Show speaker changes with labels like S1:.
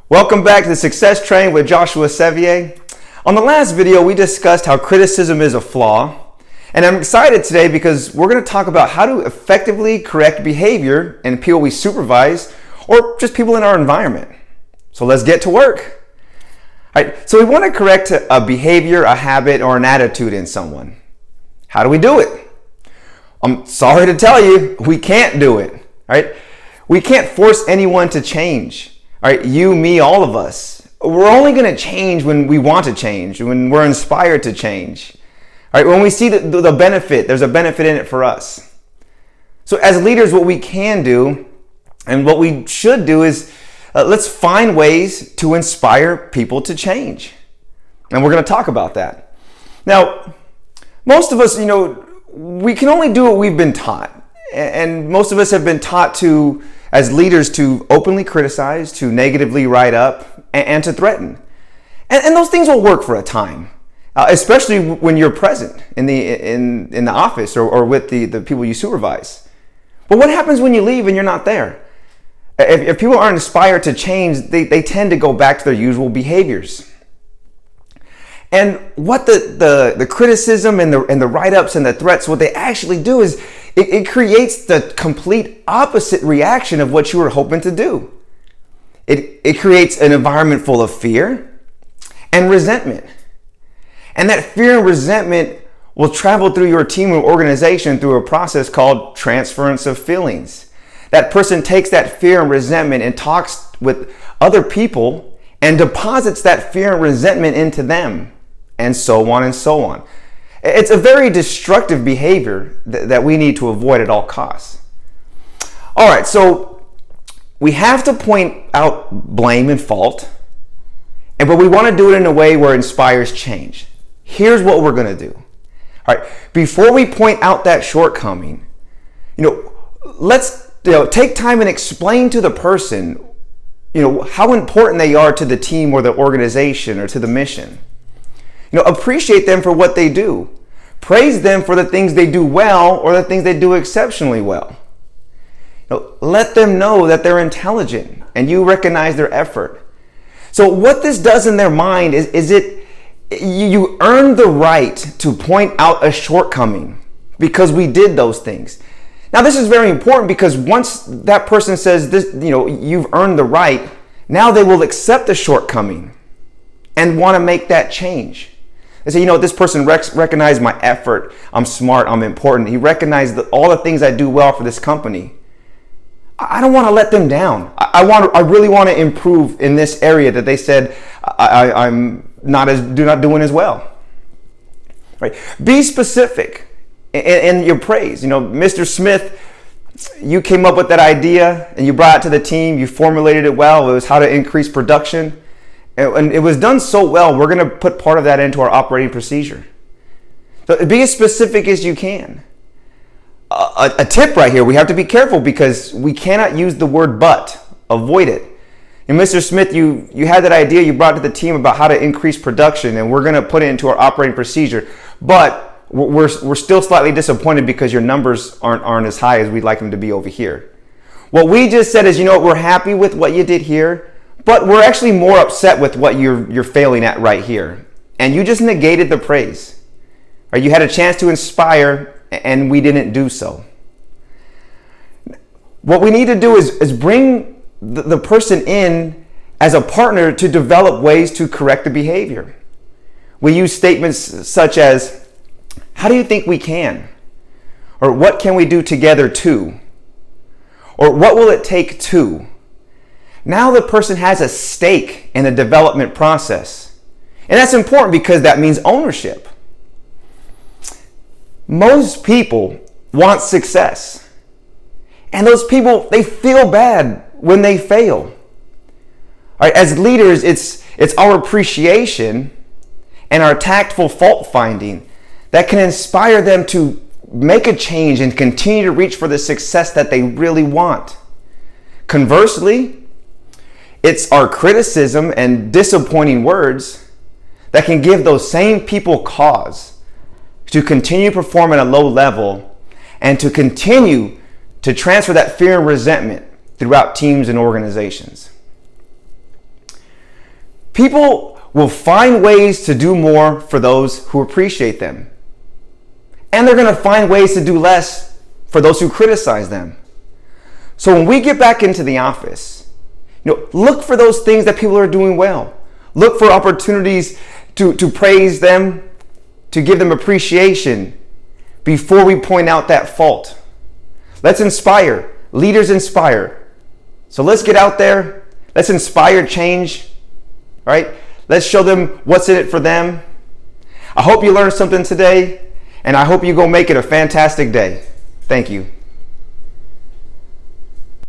S1: Welcome back to the Success Train with Joshua Sevier. On the last video, we discussed how criticism is a flaw. And I'm excited today because we're going to talk about how to effectively correct behavior in people we supervise or just people in our environment. So let's get to work. All right, so we want to correct a behavior, a habit, or an attitude in someone. How do we do it? I'm sorry to tell you, we can't do it. Right? We can't force anyone to change. All right, you, me, all of us. We're only going to change when we want to change, when we're inspired to change. All right, when we see the benefit, there's a benefit in it for us. So as leaders, what we can do and what we should do is let's find ways to inspire people to change. And we're going to talk about that. Now, most of us, we can only do what we've been taught. And most of us have been taught to, as leaders, to openly criticize, to negatively write up, and to threaten. And those things will work for a time, especially when you're present in the office or with the people you supervise. But what happens when you leave and you're not there? If people aren't inspired to change, they tend to go back to their usual behaviors. And what the criticism and the write-ups and the threats, what they actually do is it creates the complete opposite reaction of what you were hoping to do. It creates an environment full of fear and resentment. And that fear and resentment will travel through your team or organization through a process called transference of feelings. That person takes that fear and resentment and talks with other people and deposits that fear and resentment into them, and so on and so on. It's a very destructive behavior that we need to avoid at all costs. All right, so we have to point out blame and fault, but we want to do it in a way where it inspires change. Here's what we're going to do. All right, before we point out that shortcoming, let's take time and explain to the person, how important they are to the team or the organization or to the mission. Appreciate them for what they do. Praise them for the things they do well or the things they do exceptionally well. Let them know that they're intelligent and you recognize their effort. So what this does in their mind is you earn the right to point out a shortcoming because we did those things. Now this is very important because once that person says this, you've earned the right, now they will accept the shortcoming and want to make that change. They say, this person recognized my effort. I'm smart. I'm important. He recognized all the things I do well for this company. I don't want to let them down. I really want to improve in this area that they said I'm not doing as well. Right? Be specific in your praise. Mr. Smith, you came up with that idea and you brought it to the team. You formulated it well. It was how to increase production. And it was done so well, we're going to put part of that into our operating procedure. So be as specific as you can. A tip right here, we have to be careful because we cannot use the word but. Avoid it. And Mr. Smith, you had that idea, you brought it to the team about how to increase production, and we're going to put it into our operating procedure. But we're still slightly disappointed because your numbers aren't as high as we'd like them to be over here. What we just said is, we're happy with what you did here, but we're actually more upset with what you're failing at right here. And you just negated the praise. Or you had a chance to inspire and we didn't do so. What we need to do is bring the person in as a partner to develop ways to correct the behavior. We use statements such as, how do you think we can? Or what can we do together to? Or what will it take to? Now the person has a stake in the development process. And that's important because that means ownership. Most people want success. And those people, they feel bad when they fail. All right, as leaders, it's our appreciation and our tactful fault finding that can inspire them to make a change and continue to reach for the success that they really want. Conversely, it's our criticism and disappointing words that can give those same people cause to continue to perform at a low level and to continue to transfer that fear and resentment throughout teams and organizations. People will find ways to do more for those who appreciate them. And they're going to find ways to do less for those who criticize them. So when we get back into the office, look for those things that people are doing well. Look for opportunities to praise them, to give them appreciation before we point out that fault. Let's inspire. Leaders inspire. So let's get out there. Let's inspire change, right? Let's show them what's in it for them. I hope you learned something today, and I hope you go make it a fantastic day. Thank you.